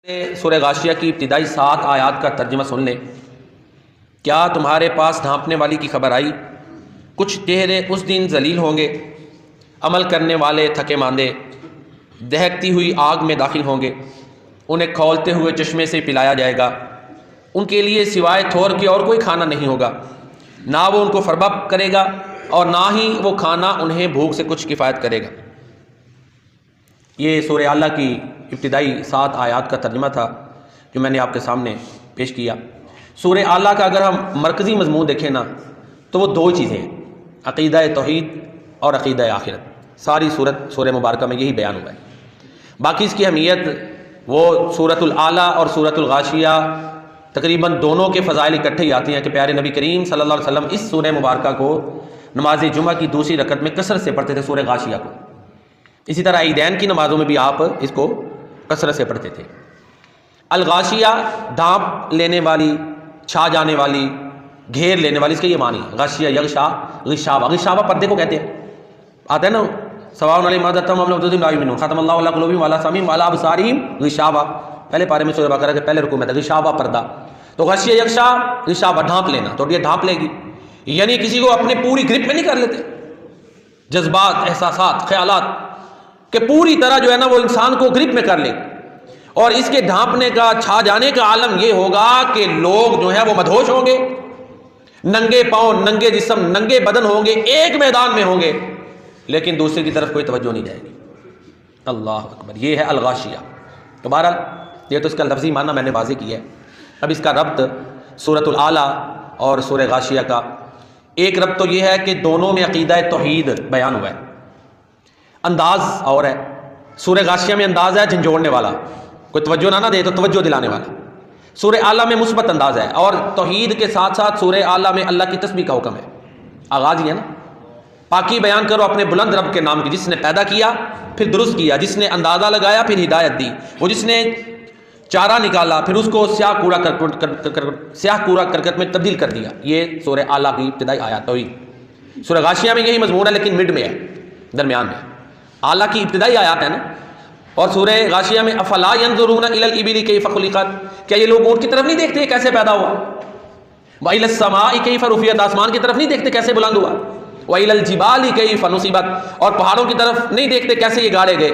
سورہ غاشیہ کی ابتدائی 7 آیات کا ترجمہ سن لیں۔ کیا تمہارے پاس ڈھانپنے والی کی خبر آئی؟ کچھ چہرے اس دن ذلیل ہوں گے، عمل کرنے والے تھکے ماندے دہکتی ہوئی آگ میں داخل ہوں گے، انہیں کھولتے ہوئے چشمے سے پلایا جائے گا، ان کے لیے سوائے تھور کے اور کوئی کھانا نہیں ہوگا، نہ وہ ان کو فربہ کرے گا اور نہ ہی وہ کھانا انہیں بھوک سے کچھ کفایت کرے گا۔ یہ سورہ اعلیٰ کی ابتدائی 7 آیات کا ترجمہ تھا جو میں نے آپ کے سامنے پیش کیا۔ سورہ اعلیٰ کا اگر ہم مرکزی مضمون دیکھیں نا تو وہ 2 چیزیں ہیں، عقیدہ توحید اور عقیدہ آخرت۔ ساری سورہ مبارکہ میں یہی بیان ہوا ہے۔ باقی اس کی اہمیت وہ سورۃ الاعلیٰ اور سورۃ الغاشیہ تقریباً دونوں کے فضائل اکٹھے ہی آتے ہیں کہ پیارے نبی کریم صلی اللہ علیہ وسلم اس سورہ مبارکہ کو نماز جمعہ کی دوسری رکعت میں کثرت سے پڑھتے تھے، سورہ غاشیہ کو۔ اسی طرح عیدین کی نمازوں میں بھی آپ اس کو کثرت سے پڑھتے تھے۔ الغاشیہ ڈھانپ لینے والی، چھا جانے والی، گھیر لینے والی، اس کا یہ معنی ہے۔ غاشیہ یغشا غشاوہ، غشاوہ پردے کو کہتے ہیں، آتا ہے نا سواء علیہم اذقتم ام لم تنذرهم لا یؤمنون، ختم اللہ علی قلوبہم وعلی سمعہم وعلی ابصارہم غشاوہ، پہلے پارے میں سورہ بقرہ کے پہلے رکوع میں تھا غشاوہ پردہ۔ تو غاشیہ یغشا غشاوہ ڈھانپ لینا، تو یہ ڈھانپ لے گی، یعنی کسی کو اپنے پوری گرپ میں نہیں کر لیتے، جذبات، احساسات، خیالات کہ پوری طرح جو ہے نا وہ انسان کو گرپ میں کر لے۔ اور اس کے ڈھانپنے کا، چھا جانے کا عالم یہ ہوگا کہ لوگ جو ہے وہ مدہوش ہوں گے، ننگے پاؤں، ننگے جسم، ننگے بدن ہوں گے، ایک میدان میں ہوں گے، لیکن دوسرے کی طرف کوئی توجہ نہیں جائے گی۔ اللہ اکبر، یہ ہے الغاشیہ۔ تو بہرحال یہ تو اس کا لفظی معنی میں نے واضح کیا ہے۔ اب اس کا ربط سورۃ الاعلیٰ اور سورہ غاشیہ کا ایک ربط تو یہ ہے کہ دونوں میں عقیدہ توحید بیان ہوا ہے، انداز اور ہے۔ سورہ غاشیہ میں انداز ہے جھنجھوڑنے والا، کوئی توجہ نہ دے تو توجہ دلانے والا۔ سورہ اعلیٰ میں مثبت انداز ہے، اور توحید کے ساتھ ساتھ سورہ اعلیٰ میں اللہ کی تسبیح کا حکم ہے۔ آغاز ہی ہے نا، پاکی بیان کرو اپنے بلند رب کے نام کی، جس نے پیدا کیا پھر درست کیا، جس نے اندازہ لگایا پھر ہدایت دی، وہ جس نے چارہ نکالا پھر اس کو سیاہ کوڑا کرکٹ میں تبدیل کر دیا۔ یہ سورہ اعلیٰ کی ابتدائی آیات توحید۔ سورہ غاشیہ میں یہی مضمون ہے لیکن مڈ میں ہے، درمیان میں۔ اعلیٰ کی ابتدائی آیات ہے نا، اور سورہ غاشیہ میں افلا ينظرون الى الابل كيف خلقت، کیا یہ لوگ اونٹ کی طرف نہیں دیکھتے کیسے پیدا ہوا؟ والى السماء كيف رفعت، آسمان کی طرف نہیں دیکھتے کیسے بلند ہوا؟ والى الجبال كيف نصبت، اور پہاڑوں کی طرف نہیں دیکھتے کیسے یہ گاڑے گئے؟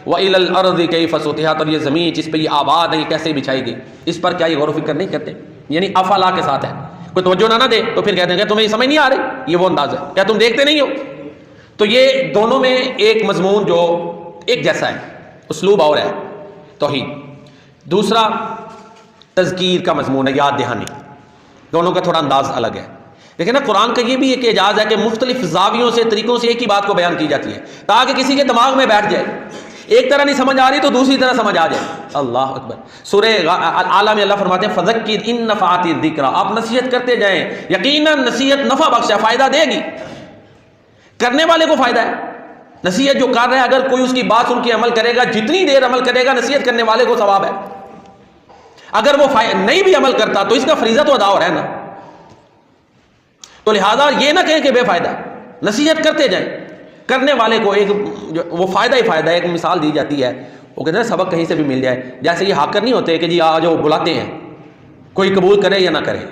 والى الارض كيف سطحت، اور یہ زمین جس پہ یہ آباد ہے یہ کیسے بچھائی گئی؟ اس پر کیا یہ غور و فکر نہیں کرتے؟ یعنی افلا کے ساتھ ہے، کوئی توجہ نہ دے تو پھر کہتے ہیں کہ تمہیں سمجھ نہیں آ رہی، یہ وہ انداز ہے، کیا تم دیکھتے نہیں ہو؟ تو یہ دونوں میں ایک مضمون جو ایک جیسا ہے، اسلوب اور ہے توحید، دوسرا تذکیر کا مضمون ہے، یاد دہانی، دونوں کا تھوڑا انداز الگ ہے۔ دیکھیں نا قرآن کا یہ بھی ایک اعجاز ہے کہ مختلف زاویوں سے، طریقوں سے ایک ہی بات کو بیان کی جاتی ہے تاکہ کسی کے دماغ میں بیٹھ جائے، ایک طرح نہیں سمجھ آ رہی تو دوسری طرح سمجھ آ جائے۔ اللہ اکبر۔ سورہ اعلیٰ میں اللہ فرماتے ہیں فذکر ان نفعت الذکر، آپ نصیحت کرتے جائیں، یقیناً نصیحت نفع بخش ہے، فائدہ دے گی، کرنے والے کو فائدہ ہے۔ نصیحت جو کر رہا ہے اگر کوئی اس کی بات سن کے عمل کرے گا، جتنی دیر عمل کرے گا نصیحت کرنے والے کو ثواب ہے، اگر وہ نہیں بھی عمل کرتا تو اس کا فریضہ تو ادا ہو رہا ہے نا۔ تو لہذا یہ نہ کہیں کہ بے فائدہ، نصیحت کرتے جائیں، کرنے والے کو ایک وہ فائدہ ہی فائدہ ہے۔ ایک مثال دی جاتی ہے، وہ کہتے ہیں سبق کہیں سے بھی مل جائے، جیسے یہ ہاکر نہیں ہوتے کہ جی آج وہ بلاتے ہیں، کوئی قبول کرے یا نہ کرے۔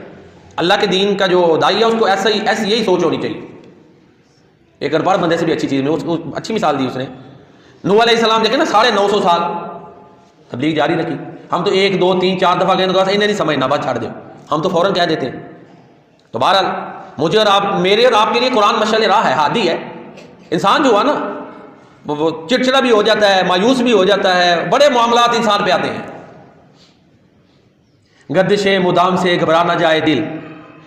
اللہ کے دین کا جو داعی ہے اس کو ایسی یہی سوچ ہونی چاہیے۔ ایک اربار بندے سے بھی اچھی چیز میں اچھی مثال دی اس نے، نوح علیہ السلام دیکھیں نا 950 سال تبلیغ جاری رکھی، ہم تو 1 2 3 4 دفعہ گئے تو انہیں نہیں سمجھنا، بات چھاڑ دو، ہم تو فوراً کہہ دیتے ہیں۔ تو بہرحال مجھے اور آپ، میرے اور آپ کے لیے قرآن مشعل راہ ہے، ہادی ہے۔ انسان جو ہوا نا وہ چڑچڑا بھی ہو جاتا ہے، مایوس بھی ہو جاتا ہے، بڑے معاملات انسان پہ آتے ہیں، گردش مدام سے گھبرا نہ جائے دل،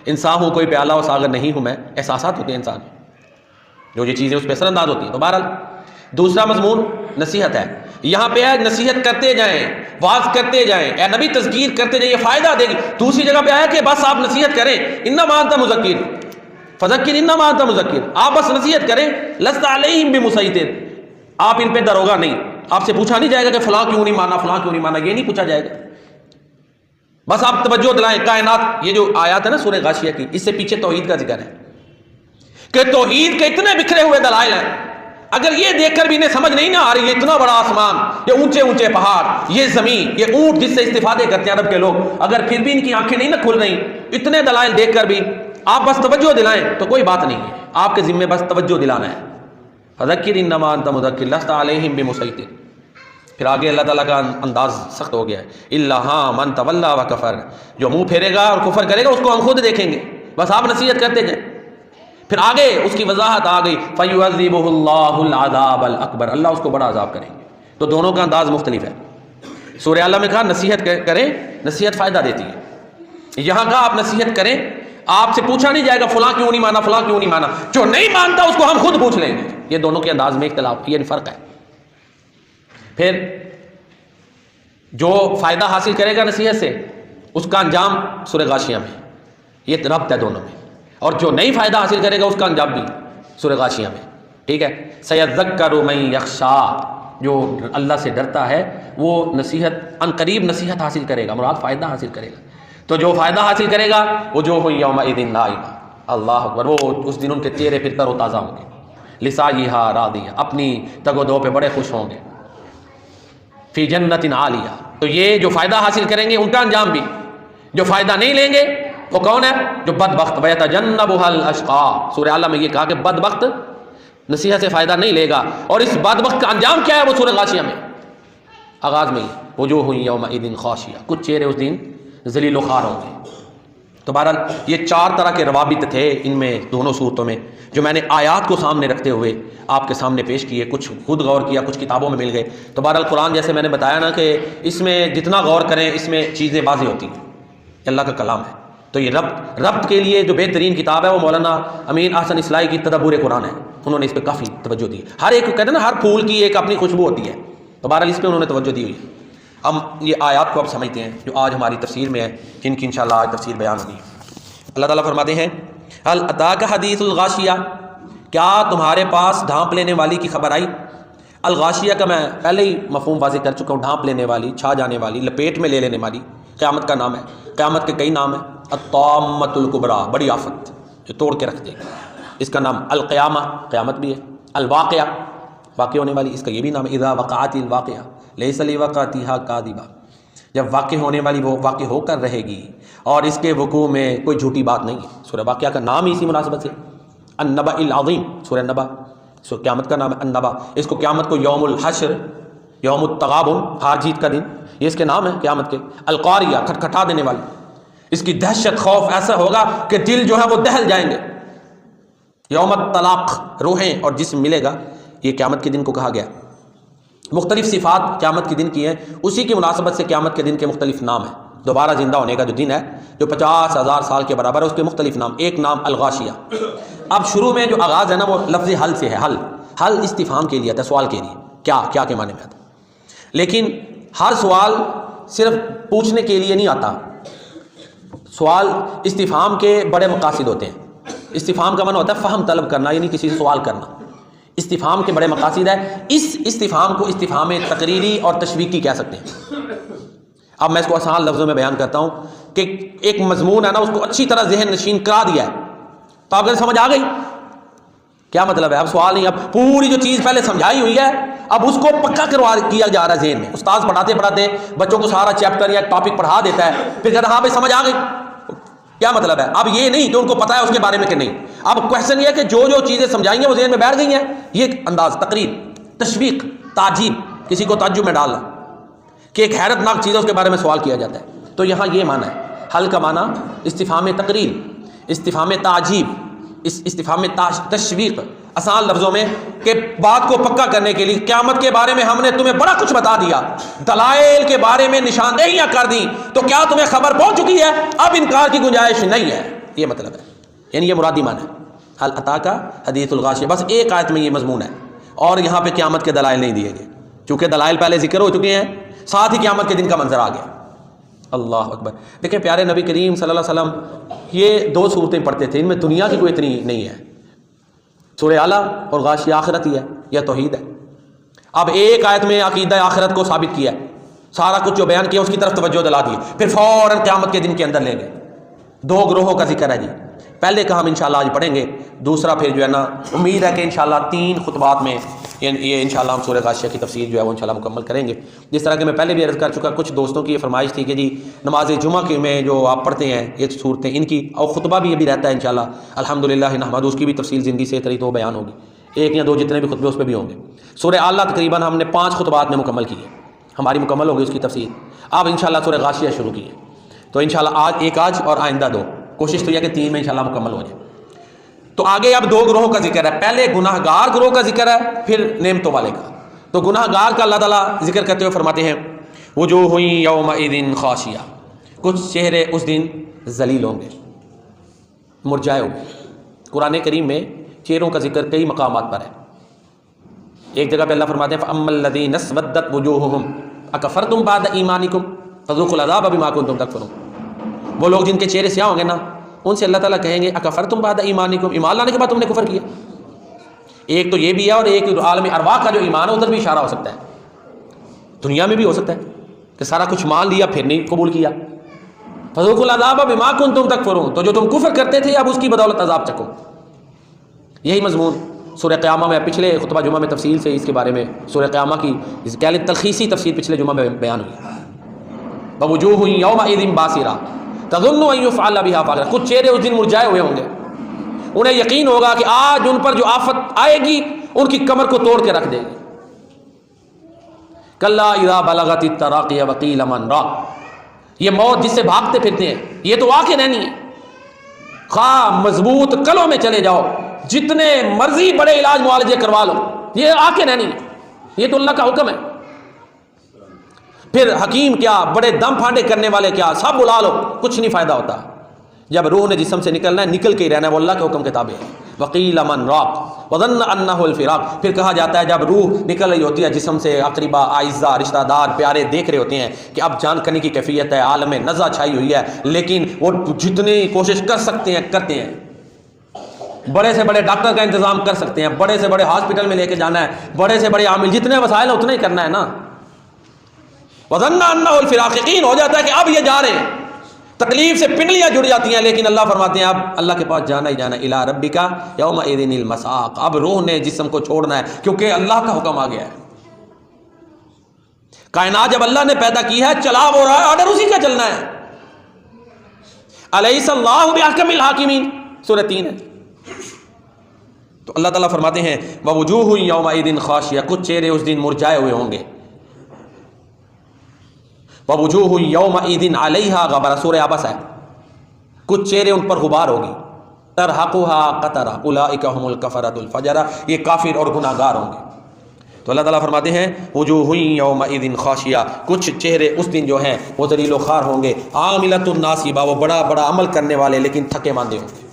انسان ہوں کوئی پیالہ و ساغر نہیں ہوں میں، احساسات ہوتے ہیں انسان جو یہ چیزیں اس پہ اثر انداز ہوتی ہیں۔ تو بہرحال دوسرا مضمون نصیحت ہے، یہاں پہ ہے نصیحت کرتے جائیں، واعظ کرتے جائیں، اے نبی تذکیر کرتے جائیں، یہ فائدہ دے گی۔ دوسری جگہ پہ آیا کہ بس آپ نصیحت کریں، انما انت مذکر فذکر انما انت مذکر، آپ بس نصیحت کریں، لست علیہم بمسیطر، آپ ان پہ دروگا نہیں، آپ سے پوچھا نہیں جائے گا کہ فلاں کیوں نہیں مانا، فلاں کیوں نہیں مانا، یہ نہیں پوچھا جائے گا، بس آپ توجہ دلائیں۔ کائنات، یہ جو آیات ہے نا سورہ غاشیہ کی، اس سے پیچھے توحید کا ذکر ہے کہ توحید کے اتنے بکھرے ہوئے دلائل ہیں، اگر یہ دیکھ کر بھی انہیں سمجھ نہیں نہ آ رہی، یہ اتنا بڑا آسمان، یہ اونچے اونچے پہاڑ، یہ زمین، یہ اونٹ جس سے استفادے کرتے ہیں عرب کے لوگ، اگر پھر بھی ان کی آنکھیں نہیں نہ کھل رہی، اتنے دلائل دیکھ کر بھی آپ بس توجہ دلائیں تو کوئی بات نہیں ہے، آپ کے ذمہ بس توجہ دلانا ہے. فذکر انما انت مذکر لست علیہم بمسیطر. پھر آگے اللہ تعالیٰ کا انداز سخت ہو گیا ہے، الا ہاں من تولی وکفر، جو منہ پھیرے گا اور کفر کرے گا اس کو ہم خود دیکھیں گے، بس آپ نصیحت کرتے جائیں. پھر آگے اس کی وضاحت آ گئی، فَيُعَذِّبُهُ اللَّهُ الْعَذَابَ الْأَكْبَرَ، اللہ اس کو بڑا عذاب کریں گے. تو دونوں کا انداز مختلف ہے. سورہ اعلیٰ میں کہا نصیحت کریں، نصیحت فائدہ دیتی ہے. یہاں کہا آپ نصیحت کریں، آپ سے پوچھا نہیں جائے گا فلاں کیوں نہیں مانا، فلاں کیوں نہیں مانا، جو نہیں مانتا اس کو ہم خود پوچھ لیں گے. یہ دونوں کے انداز میں اختلاف، یہ فرق ہے. پھر جو فائدہ حاصل کرے گا نصیحت سے اس کا انجام سورہ غاشیہ میں، یہ ربط ہے دونوں میں. اور جو نہیں فائدہ حاصل کرے گا اس کا انجام بھی سورہ غاشیہ میں. ٹھیک ہے. سَيَذَّكَّرُ مَن يَخْشَىٰ، جو اللہ سے ڈرتا ہے وہ نصیحت ان قریب نصیحت حاصل کرے گا، مراد فائدہ حاصل کرے گا. تو جو فائدہ حاصل کرے گا وجوہ یومئذ ناعمہ، اللہ اکبر، وہ اس دن ان کے چہرے پھر تر و تازہ ہوں گے. لسعیہا راضیہ، اپنی تگ و دو پہ بڑے خوش ہوں گے. فی جنت عالیہ، تو یہ جو فائدہ حاصل کریں گے ان کا انجام بھی. جو فائدہ نہیں لیں گے وہ کون ہے؟ جو بدبخت. وَيَتَجَنَّبُهَا الْأَشْقَىٰ، سورہ اعلیٰ میں یہ کہا کہ بدبخت نصیحت سے فائدہ نہیں لے گا. اور اس بدبخت کا انجام کیا ہے وہ سورہ غاشیہ میں آغاز میں ہی، وجوہ یومئذ خاشعہ، کچھ چہرے اس دن ذلیل و خوار ہوں گے. تو بہرحال یہ چار طرح کے روابط تھے ان میں دونوں صورتوں میں، جو میں نے آیات کو سامنے رکھتے ہوئے آپ کے سامنے پیش کیے. کچھ خود غور کیا، کچھ کتابوں میں مل گئے. تو بہرحال قرآن جیسے میں نے بتایا نا کہ اس میں جتنا غور کریں اس میں چیزیں واضح ہوتی ہیں، اللہ کا کلام ہے. تو یہ ربط کے لیے جو بہترین کتاب ہے وہ مولانا امین احسن اصلاحی کی تدبر قرآن ہے. انہوں نے اس پہ کافی توجہ دی. ہر ایک کہتے ہیں نا ہر پھول کی ایک اپنی خوشبو ہوتی ہے، تو بہرحال اس پہ انہوں نے توجہ دی ہوئی. ہم یہ آیات کو اب سمجھتے ہیں جو آج ہماری تفسیر میں ہے، جن کی انشاءاللہ آج تفسیر بیان ہوگی. اللہ تعالیٰ فرماتے ہیں هل اتاک حدیث الغاشیہ، کیا تمہارے پاس ڈھانپ لینے والی کی خبر آئی. الغاشیہ کا میں پہلے ہی مفہوم واضح کر چکا ہوں، ڈھانپ لینے والی، چھا جانے والی، لپیٹ میں لے لینے والی. قیامت کا نام ہے، قیامت کے کئی نام ہیں. الطامۃ الکبریٰ، بڑی آفت جو توڑ کے رکھ دے گا، اس کا نام القیامہ، قیامت بھی ہے. الواقعہ، واقع ہونے والی، اس کا یہ بھی نام ہے. اذا وقعت الواقعہ لیس لوقعتها کاذبہ، جب واقع ہونے والی وہ واقع ہو کر رہے گی اور اس کے وقوع میں کوئی جھوٹی بات نہیں ہے. سورہ واقعہ کا نام ہی اسی مناسبت سے النبأ العظیم، سورہ نبا، سو قیامت کا نام ہے النبا. اس کو قیامت کو یوم الحشر، یوم التغابن، ہار جیت کا دن، یہ اس کے نام ہے قیامت کے. القاریہ، کھٹکھٹا دینے والی، اس کی دہشت خوف ایسا ہوگا کہ دل جو ہے وہ دہل جائیں گے. یوم الطلاق، روحیں اور جسم ملے گا، یہ قیامت کے دن کو کہا گیا. مختلف صفات قیامت کے دن کی ہیں، اسی کی مناسبت سے قیامت کے دن کے مختلف نام ہیں. دوبارہ زندہ ہونے کا جو دن ہے جو 50,000 سال کے برابر ہے، اس کے مختلف نام. ایک نام الغاشیہ. اب شروع میں جو آغاز ہے نا وہ لفظ حل سے ہے. حل استفہام کے لیے آتا ہے، سوال کے لیے، کیا کے معنی میں آتا ہے. لیکن ہر سوال صرف پوچھنے کے لیے نہیں آتا. سوال استفہام کے بڑے مقاصد ہوتے ہیں. استفہام کا معنی ہوتا ہے فہم طلب کرنا، یعنی کسی سے سوال کرنا. استفہام کے بڑے مقاصد ہے. اس استفہام کو استفہام تقریری اور تشویقی کہہ سکتے ہیں. اب میں اس کو آسان لفظوں میں بیان کرتا ہوں کہ ایک مضمون ہے نا، اس کو اچھی طرح ذہن نشین کرا دیا ہے، تو اگر سمجھ آ گئی کیا مطلب ہے. اب سوال نہیں، اب پوری جو چیز پہلے سمجھائی ہوئی ہے اب اس کو پکا کیا جا رہا ہے ذہن میں. استاد پڑھاتے بچوں کو سارا چیپٹر یا ٹاپک پڑھا دیتا ہے، پھر کہتا ہے ہاں بھائی سمجھ آ گئی، کیا مطلب ہے. اب یہ نہیں کہ ان کو پتا ہے اس کے بارے میں کہ نہیں. اب کوشچن یہ ہے کہ جو چیزیں سمجھائی ہیں وہ ذہن میں بیٹھ گئی ہیں. یہ انداز تقریر، تشویق، تعجیب، کسی کو تعجب میں ڈالنا کہ ایک حیرت ناک چیز ہے اس کے بارے میں سوال کیا جاتا ہے. تو یہاں یہ معنی ہے. حل کا معنی استفہام تقریر، استفہام تعجیب، استفہام تشویق. آسان لفظوں میں کہ بات کو پکا کرنے کے لیے قیامت کے بارے میں ہم نے تمہیں بڑا کچھ بتا دیا، دلائل کے بارے میں نشاندہیاں کر دی، تو کیا تمہیں خبر پہنچ چکی ہے؟ اب انکار کی گنجائش نہیں ہے. یہ مطلب ہے، یعنی یہ مرادی معنی ہے. حل اتاک حدیث الغاشیہ، بس ایک آیت میں یہ مضمون ہے، اور یہاں پہ قیامت کے دلائل نہیں دیے گئے، چونکہ دلائل پہلے ذکر ہو چکے ہیں، ساتھ ہی قیامت کے دن کا منظر آ گیا. اللہ اکبر. دیکھیں پیارے نبی کریم صلی اللہ علیہ وسلم یہ 2 صورتیں پڑھتے تھے، ان میں دنیا کی کوئی اتنی نہیں ہے. سورہ اعلیٰ اور غاشیہ آخرت ہی ہے یا توحید ہے. اب ایک آیت میں عقیدہ آخرت کو ثابت کیا ہے، سارا کچھ جو بیان کیا اس کی طرف توجہ دلا دی، پھر فوراً قیامت کے دن کے اندر لے گئے. 2 گروہوں کا ذکر ہے جی. پہلے کا ہم انشاءاللہ آج پڑھیں گے، دوسرا پھر جو ہے نا امید ہے کہ انشاءاللہ 3 خطبات میں یہ انشاءاللہ ہم سورہ غاشیہ کی تفسیر جو ہے وہ انشاءاللہ مکمل کریں گے۔ جس طرح کہ میں پہلے بھی عرض کر چکا، کچھ دوستوں کی یہ فرمائش تھی کہ جی نماز جمعہ کے میں جو آپ پڑھتے ہیں یہ صورتیں ان کی، اور خطبہ بھی یہ بھی رہتا ہے انشاءاللہ الحمدللہ نحمدہ، اس کی بھی تفصیل زندگی سے طریق تو بیان ہوگی، 1 یا 2 جتنے بھی خطبے اس پہ بھی ہوں گے۔ سورہ اعلیٰ تقریباً ہم نے 5 خطبات میں مکمل کی ہے، ہماری مکمل ہوگی اس کی تفسیر۔ اب انشاءاللہ سورہ غاشیہ شروع کی ہے، تو انشاءاللہ آج اور آئندہ 2، کوشش تو یہ کہ 3 میں انشاءاللہ مکمل ہو جائے۔ تو آگے اب 2 گروہوں کا ذکر ہے، پہلے گناہ گار گروہ کا ذکر ہے، پھر نعمتوں والے کا۔ تو گناہ گار کا اللہ تعالیٰ ذکر کرتے ہوئے فرماتے ہیں وجوہ یومئذ خاشیہ، کچھ چہرے اس دن ذلیل ہوں گے، مرجھائے ہوں گے۔ قرآن کریم میں چہروں کا ذکر کئی مقامات پر ہے۔ ایک جگہ پہ اللہ فرماتے ہیں فَأَمَّا الَّذِينَ اسْوَدَّتْ وُجُوهُهُمْ أَكَفَرْتُمْ بَعْدَ إِيمَانِكُمْ فَذُوقُوا الْعَذَابَ بِمَا كُنتُمْ تَكْفُرُونَ، وہ لوگ جن کے چہرے سیاہ ہوں گے نا، ان سے اللہ تعالیٰ کہیں گے اکفرتم بعد ایمانکم، ایمان لانے کے بعد تم نے کفر کیا۔ ایک تو یہ بھی ہے، اور ایک عالم ارواح کا جو ایمان ہے ادھر بھی اشارہ ہو سکتا ہے، دنیا میں بھی ہو سکتا ہے کہ سارا کچھ مان لیا پھر نہیں قبول کیا۔ فذوقوا العذاب بما کنتم تکفرون، تو جو تم کفر کرتے تھے اب اس کی بدولت عذاب چکو۔ یہی مضمون سورہ قیامہ میں پچھلے خطبہ جمعہ میں تفصیل سے اس کے بارے میں سورہ قیامہ کی تلخیصی تفسیر پچھلے جمعہ میں بیان ہوئی۔ ووجوہ یومئذ باسرہ تظن ان یفعل بها فاقرہ، کچھ چہرے اس دن مرجھائے ہوئے ہوں گے، انہیں یقین ہوگا کہ آج ان پر جو آفت آئے گی ان کی کمر کو توڑ کے رکھ دے گی۔ کلا اذا بلغت التراقی وقیل من راق، یہ موت جس سے بھاگتے پھرتے ہیں یہ تو آ کے رہنی ہے، خواہ مضبوط قلعوں میں چلے جاؤ، جتنے مرضی بڑے علاج معالجے کروا لو، یہ آ کے رہنی ہے، یہ تو اللہ کا حکم ہے۔ پھر حکیم کیا، بڑے دم پھانڈے کرنے والے کیا، سب بلا لو، کچھ نہیں فائدہ ہوتا۔ جب روح نے جسم سے نکلنا ہے نکل کے ہی رہنا ہے، وہ اللہ کے حکم کے تابع ہے۔ وقیل من راق وظن انہ الفراق، پھر کہا جاتا ہے جب روح نکل رہی ہوتی ہے جسم سے، اقربا اعزاء رشتہ دار پیارے دیکھ رہے ہوتے ہیں کہ اب جان کرنے کی کیفیت ہے، عالم نزع چھائی ہوئی ہے، لیکن وہ جتنی کوشش کر سکتے ہیں کرتے ہیں، بڑے سے بڑے ڈاکٹر کا انتظام کر سکتے ہیں، بڑے سے بڑے ہاسپٹل میں لے کے جانا ہے، بڑے سے بڑے عامل جتنے وسائل ہیں اتنا ہی کرنا ہے نا۔ وظن انہ الفراق، یقین ہو جاتا ہے کہ اب یہ جا رہے ہیں، تکلیف سے پنڈلیاں جڑ جاتی ہیں، لیکن اللہ فرماتے ہیں اب اللہ کے پاس جانا ہی جانا، الی ربک یومئذ المساق، اب روح نے جسم کو چھوڑنا ہے کیونکہ اللہ کا حکم آ گیا ہے۔ کائنات جب اللہ نے پیدا کی ہے چلا وہ رہا ہے، آرڈر اسی کا چلنا ہے۔ الیس اللہ باحکم الحاکمین، سورہ 3 ہے۔ تو اللہ تعالیٰ فرماتے ہیں ووجوہ یومئذ خاشیہ، کچھ چہرے اس دن مرجھائے ہوئے ہوں گے۔ ووجوہ یومئذ علیہا غبرہ، سورہ عبس ہے، کچھ چہرے ان پر غبار ہوگی۔ ترہقھا قطرہ اولئک ھم الکفرۃ الفجرہ، یہ کافر اور گناہ گار ہوں گے۔ تو اللہ تعالیٰ فرماتے ہیں وجوہ یومئذ خاشیہ، کچھ چہرے اس دن جو ہیں وہ ذلیل و خوار ہوں گے، عاملۃ ناصبہ، وہ بڑا بڑا عمل کرنے والے لیکن تھکے ماندے ہوں گے۔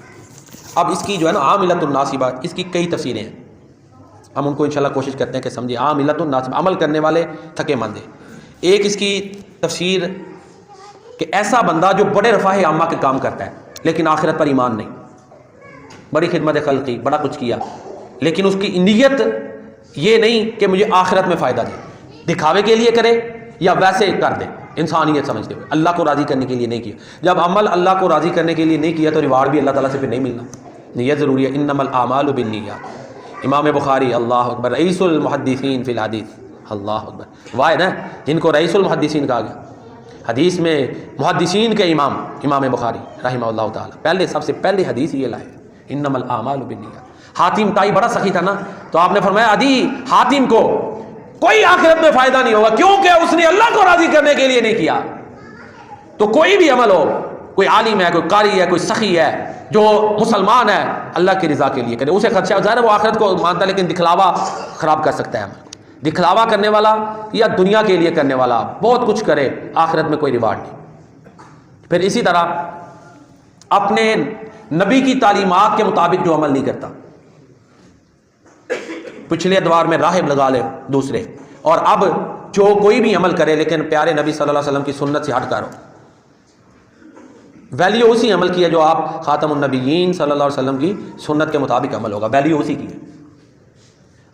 اب اس کی جو ہے نا عاملۃ الناصبہ، اس کی کئی تفسیریں ہیں، ہم ان کو انشاءاللہ کوشش کرتے ہیں کہ سمجھیں۔ عاملۃ الناصبہ، عمل کرنے والے تھکے ماندے۔ ایک اس کی تفسیر کہ ایسا بندہ جو بڑے رفاہ عامہ کے کام کرتا ہے لیکن آخرت پر ایمان نہیں، بڑی خدمت خلقی، بڑا کچھ کیا، لیکن اس کی نیت یہ نہیں کہ مجھے آخرت میں فائدہ دے، دکھاوے کے لیے کرے یا ویسے کر دے، انسانیت سمجھتے ہوئے، اللہ کو راضی کرنے کے لیے نہیں کیا۔ جب عمل اللہ کو راضی کرنے کے لیے نہیں کیا تو ریوارڈ بھی اللہ تعالیٰ سے پھر نہیں ملنا، نیت ضروری ہے۔ انما الاعمال بالنیات، امام بخاری اللہ اکبر، رئیس المحدثین فی الحدیث، اللہ اکبر، واحد ہے جن کو رئیس المحدثین کہا گیا حدیث میں، محدثین کے امام، امام بخاری رحمہ اللہ تعالیٰ، پہلے سب سے پہلے حدیث یہ لائے انما الاعمال بالنیات۔ حاتم تائی بڑا سخی تھا نا، تو آپ نے فرمایا عدی حاتم کو کوئی آخرت میں فائدہ نہیں ہوگا کیونکہ اس نے اللہ کو راضی کرنے کے لیے نہیں کیا۔ تو کوئی بھی عمل ہو، کوئی عالم ہے، کوئی قاری ہے، کوئی سخی ہے جو مسلمان ہے، اللہ کی رضا کے لیے کرے، اسے خدشہ ظاہر ہے وہ آخرت کو مانتا ہے لیکن دکھلاوا خراب کر سکتا ہے عمل۔ دکھلاوا کرنے والا یا دنیا کے لیے کرنے والا بہت کچھ کرے، آخرت میں کوئی ریوارڈ نہیں۔ پھر اسی طرح اپنے نبی کی تعلیمات کے مطابق جو عمل نہیں کرتا، پچھلے ادوار میں راہب لگا لے دوسرے، اور اب جو کوئی بھی عمل کرے لیکن پیارے نبی صلی اللہ علیہ وسلم کی سنت سے ہٹ کر ہو، ویلیو اسی عمل کی ہے جو آپ خاتم النبیین صلی اللہ علیہ وسلم کی سنت کے مطابق عمل ہوگا، ویلیو اسی کی ہے۔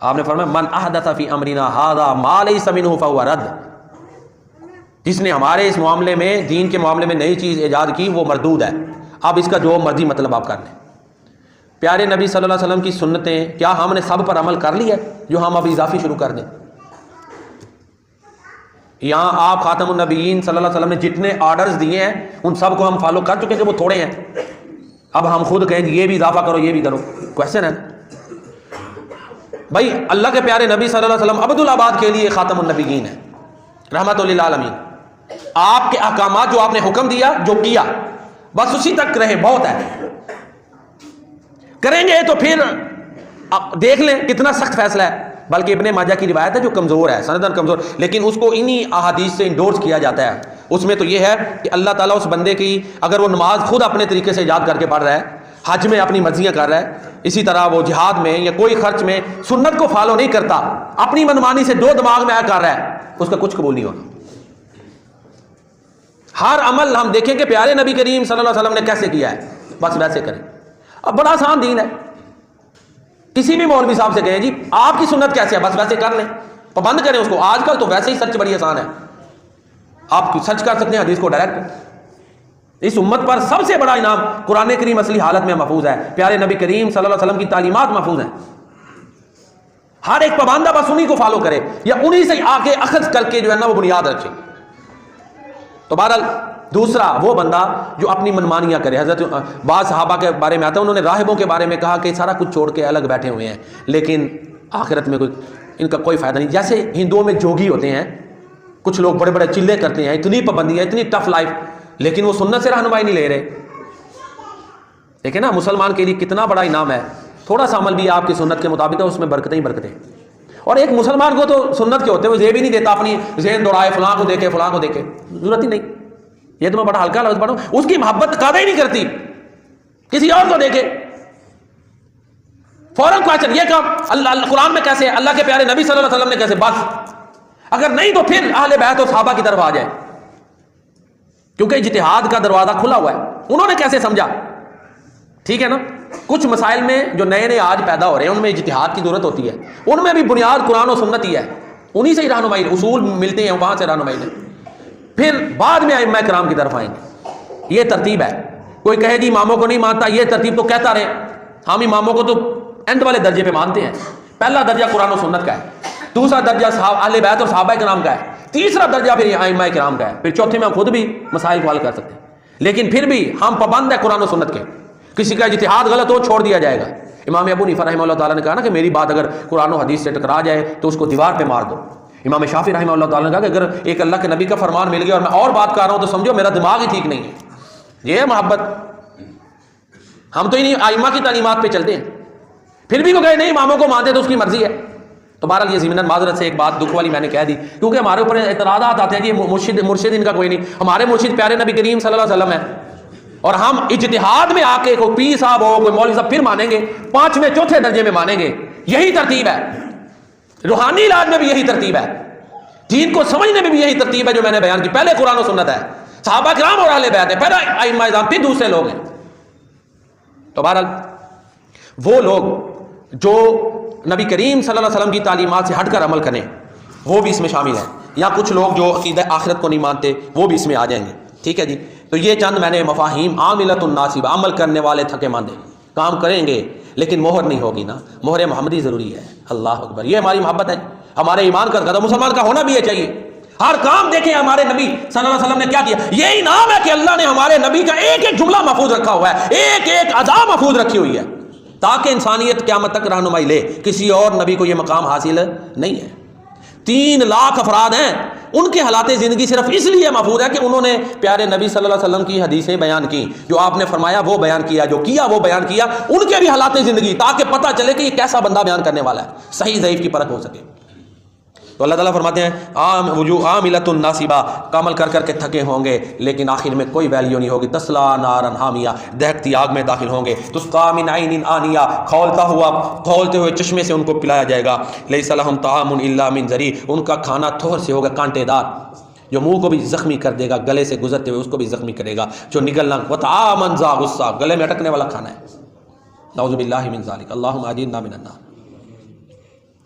آپ نے فرمایا من احدث فی امرنا ھذا ما لیس منہ فہو رد، جس نے ہمارے اس معاملے میں، دین کے معاملے میں نئی چیز ایجاد کی وہ مردود ہے۔ اب اس کا جو مرضی مطلب آپ کر لیں۔ پیارے نبی صلی اللہ علیہ وسلم کی سنتیں کیا ہم نے سب پر عمل کر لیا ہے جو ہم اب اضافی شروع کر دیں؟ یہاں آپ خاتم النبیین صلی اللہ علیہ وسلم نے جتنے آرڈرز دیے ہیں ان سب کو ہم فالو کر چکے کہ وہ تھوڑے ہیں، اب ہم خود کہیں گے یہ بھی اضافہ کرو یہ بھی کرو، کویسچن ہے بھائی۔ اللہ کے پیارے نبی صلی اللہ علیہ وسلم عبدالآباد کے لیے خاتم النبیین ہے، رحمت للعالمین۔ آپ کے احکامات جو آپ نے حکم دیا جو کیا بس اسی تک رہے، بہت ہے۔ کریں گے تو پھر دیکھ لیں کتنا سخت فیصلہ ہے، بلکہ ابن ماجہ کی روایت ہے جو کمزور ہے، سندن کمزور، لیکن اس کو انہی احادیث سے انڈورس کیا جاتا ہے۔ اس میں تو یہ ہے کہ اللہ تعالیٰ اس بندے کی اگر وہ نماز خود اپنے طریقے سے یاد کر کے پڑھ رہا ہے، حج میں اپنی مرضیاں کر رہا ہے، اسی طرح وہ جہاد میں یا کوئی خرچ میں سنت کو فالو نہیں کرتا، اپنی منمانی سے دو دماغ میں کر رہا ہے، اس کا کچھ قبول نہیں ہوگا۔ ہر عمل ہم دیکھیں کہ پیارے نبی کریم صلی اللہ علیہ وسلم نے کیسے کیا ہے، بس ویسے کریں۔ اب بڑا آسان دین ہے، کسی بھی مولوی صاحب سے کہیں جی آپ کی سنت کیسے ہے، بس ویسے کر لیں، پابند کریں اس کو۔ آج کل تو ویسے ہی سرچ بڑی آسان ہے، آپ سرچ کر سکتے ہیں حدیث کو ڈائریکٹ۔ اس امت پر سب سے بڑا انعام قرآن کریم اصلی حالت میں محفوظ ہے، پیارے نبی کریم صلی اللہ علیہ وسلم کی تعلیمات محفوظ ہیں۔ ہر ایک پابندہ بس انہی کو فالو کرے یا انہی سے آ کے اخذ کر کے جو ہے نا وہ بنیاد رکھے۔ تو بہرحال دوسرا وہ بندہ جو اپنی منمانیاں کرے۔ حضرت بعض صحابہ کے بارے میں آتا ہے، انہوں نے راہبوں کے بارے میں کہا کہ سارا کچھ چھوڑ کے الگ بیٹھے ہوئے ہیں، لیکن آخرت میں ان کا کوئی فائدہ نہیں۔ جیسے ہندوؤں میں جوگی ہوتے ہیں، کچھ لوگ بڑے بڑے چلے کرتے ہیں، اتنی پابندیاں، اتنی ٹف لائف، لیکن وہ سنت سے رہنمائی نہیں لے رہے۔ دیکھیں نا مسلمان کے لیے کتنا بڑا انعام ہے، تھوڑا سا عمل بھی آپ کی سنت کے مطابق ہے، اس میں برکتیں ہی برکتیں۔ اور ایک مسلمان کو تو سنت کے ہوتے ہیں وہ یہ بھی نہیں دیتا اپنی ذہن دوڑائے فلاں کو دیکھے فلاں کو دیکھے، ضرورت ہی نہیں۔ یہ تو میں بڑا ہلکا لفظ پڑھوں، اس کی محبت قاعدہ ہی نہیں کرتی، کسی اور کو دیکھے فوراً کوشچن یہ کام اللہ قرآن میں کیسے ہے، اللہ کے پیارے نبی صلی اللہ علیہ وسلم نے کیسے، بس اگر نہیں تو پھر اہل بیت و صحابہ کی طرف آ جائے، کیونکہ اجتہاد کا دروازہ کھلا ہوا ہے، انہوں نے کیسے سمجھا، ٹھیک ہے نا۔ کچھ مسائل میں جو نئے نئے آج پیدا ہو رہے ہیں ان میں اجتہاد کی ضرورت ہوتی ہے، ان میں بھی بنیاد قرآن و سنت ہی ہے، انہی سے ہی رہنمائی، اصول ملتے ہیں وہاں سے رہنمائی لیں، پھر بعد میں ائمہ کرام کی طرف آئیں گے۔ یہ ترتیب ہے۔ کوئی کہے جی اماموں کو نہیں مانتا، یہ ترتیب تو کہتا رہے، ہم اماموں کو تو اینڈ والے درجے پہ مانتے ہیں۔ پہلا درجہ قرآن و سنت کا ہے، دوسرا درجہ اہل بیت اور صحابہ کرام کا ہے، تیسرا درجہ پھر ائمہ کرام کا ہے، پھر چوتھے میں ہم خود بھی مسائل کو حل کر سکتے ہیں، لیکن پھر بھی ہم پابند ہیں قرآن و سنت کے۔ کسی کا اجتہاد غلط ہو چھوڑ دیا جائے گا۔ امام ابو حنیفہ رحمہ اللہ تعالیٰ نے کہا نا کہ میری بات اگر قرآن و حدیث سے ٹکرا جائے تو اس کو دیوار پہ مار دو۔ امام شافعی رحمہ اللہ تعالیٰ نے کہا کہ اگر ایک اللہ کے نبی کا فرمان مل گیا اور میں اور بات کر رہا ہوں تو سمجھو میرا دماغ ہی ٹھیک نہیں ہے۔ یہ ہے محبت۔ ہم تو انہیں ائمہ کی تعلیمات پہ چلتے ہیں، پھر بھی وہ کہے نہیں اماموں کو مانتے تو اس کی مرضی ہے۔ تو بہرحال یہ ضمناً معذرت سے ایک بات دکھ والی میں نے کہہ دی، کیونکہ ہمارے اوپر اعتراضات آتے ہیں کہ یہ مرشد ان کا کوئی نہیں، ہمارے مرشد پیارے نبی کریم صلی اللہ علیہ وسلم ہے، اور ہم اجتہاد میں آ کے کوئی پیر صاحب ہو کوئی مولوی صاحب پھر مانیں گے، پانچویں چوتھے درجے میں مانیں گے۔ یہی ترتیب ہے، روحانی علاج میں بھی یہی ترتیب ہے، دین کو سمجھنے میں بھی یہی ترتیب ہے جو میں نے بیان کی۔ پہلے قرآن و سنت ہے، صحابہ کرام اور اہل بیت ہے، پہلے ائمہ اعظام، پھر دوسرے لوگ ہیں۔ تو بہرحال وہ لوگ جو نبی کریم صلی اللہ علیہ وسلم کی تعلیمات سے ہٹ کر عمل کریں وہ بھی اس میں شامل ہیں، یا کچھ لوگ جو عقیدہ آخرت کو نہیں مانتے وہ بھی اس میں آ جائیں گے، ٹھیک ہے جی۔ تو یہ چند میں نے مفاہیم، عاملۃ الناصبہ، عمل کرنے والے تھکے ماندے، کام کریں گے لیکن مہر نہیں ہوگی نا، مہر محمدی ضروری ہے۔ اللہ اکبر، یہ ہماری محبت ہے، ہمارے ایمان کا قدر مسلمان کا ہونا بھی یہ چاہیے۔ ہر کام دیکھیں ہمارے نبی صلی اللہ علیہ وسلم نے کیا کیا، یہ انعام ہے کہ اللہ نے ہمارے نبی کا ایک ایک جملہ محفوظ رکھا ہوا ہے، ایک ایک ادا محفوظ رکھی ہوئی ہے، تاکہ انسانیت قیامت تک رہنمائی لے۔ کسی اور نبی کو یہ مقام حاصل نہیں ہے۔ 3 لاکھ افراد ہیں، ان کے حالات زندگی صرف اس لیے محفوظ ہے کہ انہوں نے پیارے نبی صلی اللہ علیہ وسلم کی حدیثیں بیان کی، جو آپ نے فرمایا وہ بیان کیا، جو کیا وہ بیان کیا، ان کے بھی حالات زندگی، تاکہ پتہ چلے کہ یہ کیسا بندہ بیان کرنے والا ہے، صحیح ضعیف کی پرکھ ہو سکے۔ تو اللہ تعالیٰ فرماتے ہیں عاملۃ الناصبہ، عمل کر کر کے تھکے ہوں گے لیکن آخر میں کوئی ویلیو نہیں ہوگی۔ تسلا نارا حامیہ، دہکتی آگ میں داخل ہوں گے۔ تسقیٰ من عین آنیہ، کھولتے ہوئے چشمے سے ان کو پلایا جائے گا۔ لیس لہم طعام الا من ضریع، ان کا کھانا تھور سے ہوگا، کانٹے دار، جو منہ کو بھی زخمی کر دے گا، گلے سے گزرتے ہوئے اس کو بھی زخمی کرے گا، جو نگلنا وطعاما ذا غصہ، گلے میں اٹکنے والا کھانا ہے۔ نعوذ باللہ من ذلک، اللہم اجرنا من النار۔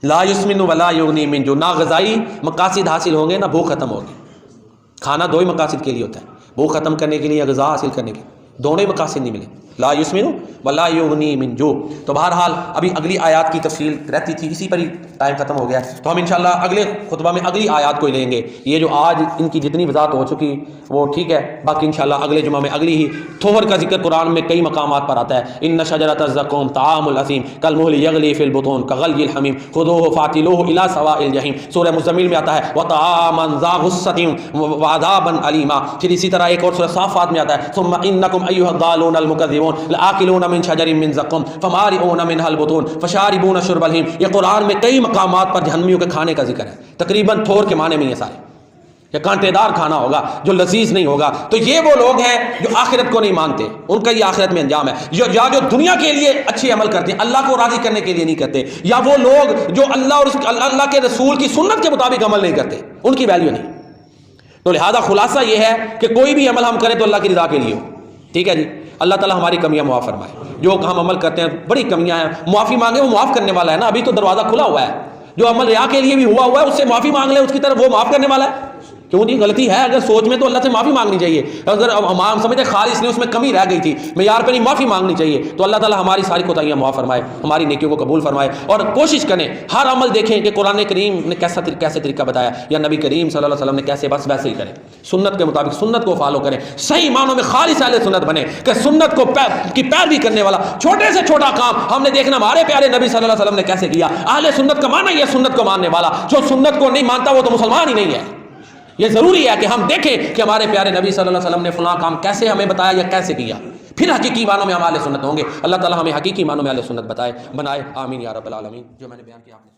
لا یسمن ولا یغنی من جو، نہ غذائی مقاصد حاصل ہوں گے نہ بھوک ختم ہوگی۔ کھانا 2 ہی مقاصد کے لیے ہوتا ہے، بھوک ختم کرنے کے لیے یا غذا حاصل کرنے کے لیے۔ دونوں ہی مقاصد نہیں ملے، لا یسمن ولا یغنی من جو۔ تو بہرحال ابھی اگلی آیات کی تفصیل رہتی تھی، اسی پر ہی ٹائم ختم ہو گیا، تو ہم انشاءاللہ اگلے خطبہ میں اگلی آیات کو ہی لیں گے۔ یہ جو آج ان کی جتنی وضاحت ہو چکی وہ ٹھیک ہے، باقی انشاءاللہ اگلے جمعہ میں اگلی ہی تھوہر کا ذکر قرآن میں کئی مقامات پر آتا ہے، ان شجرۃ الزقوم طعام الاثیم کالمہل یغلی فی البطون کغلی الحمیم خذوہ فاعتلوہ الی سواء الجحیم۔ سورہ مزمل میں آتا ہے وطعاما ذا غصۃ وعذابا علیما۔ پھر اسی طرح ایک اور سورہ صافات میں آتا ہے ثم انکم ایھا الضالون المکذبون لآکلون من شجر من زقوم فمالئون منها البطون فشاربون شرب الہیم۔ یہ قرآن میں کئی مقامات پر جہنمیوں کے کھانے کا ذکر ہے، تقریباً تھور کے معنی میں یہ سارے، یہ کانٹے دار کھانا ہوگا جو لذیذ نہیں ہوگا۔ تو یہ وہ لوگ ہیں جو آخرت کو نہیں مانتے، ان کا یہ آخرت میں انجام ہے، یا جو دنیا کے لیے اچھے عمل کرتے ہیں، اللہ کو راضی کرنے کے لیے نہیں کرتے، یا وہ لوگ جو اللہ اور اللہ کے رسول کی سنت کے مطابق عمل نہیں کرتے، ان کی ویلیو نہیں۔ تو لہذا خلاصہ یہ ہے کہ کوئی بھی عمل ہم کریں تو اللہ کی رضا کے لیے ہو، ٹھیک ہے جی۔ اللہ تعالیٰ ہماری کمیاں معاف فرمائے، جو ہم عمل کرتے ہیں بڑی کمیاں ہیں، معافی مانگے وہ معاف کرنے والا ہے نا، ابھی تو دروازہ کھلا ہوا ہے، جو عمل ریا کے لیے بھی ہوا ہے اس سے معافی مانگ لے، اس کی طرف وہ معاف کرنے والا ہے۔ کیوں نہیں؟ غلطی ہے اگر سوچ میں تو اللہ سے معافی مانگنی چاہیے، اگر ہم سمجھتے خالص نہیں اس میں کمی رہ گئی تھی معیار پہ نہیں، معافی مانگنی چاہیے۔ تو اللہ تعالیٰ ہماری ساری کوتاہیاں معاف فرمائے، ہماری نیکیوں کو قبول فرمائے، اور کوشش کریں ہر عمل دیکھیں کہ قرآن کریم نے کیسے طریقہ بتایا، یا نبی کریم صلی اللہ علیہ وسلم نے کیسے، بس ویسے ہی کریں، سنت کے مطابق سنت کو فالو کریں، صحیح معنوں میں خالص اہل سنت بنے کہ سنت کو کی پیروی کرنے والا۔ چھوٹے سے چھوٹا کام ہم نے دیکھنا ہمارے پیارے نبی صلی اللہ علیہ وسلم نے کیسے کیا۔ اہل سنت کا معنی یہ سنت کو ماننے والا، جو سنت کو نہیں مانتا وہ تو مسلمان ہی نہیں ہے۔ یہ ضروری ہے کہ ہم دیکھیں کہ ہمارے پیارے نبی صلی اللہ علیہ وسلم نے فلاں کام کیسے ہمیں بتایا یا کیسے کیا، پھر حقیقی معنوں میں ہم اہل سنت ہوں گے۔ اللہ تعالیٰ ہمیں حقیقی معنوں میں اہل سنت بنائے، آمین یا رب العالمین۔ جو میں نے بیان کیا آپ نے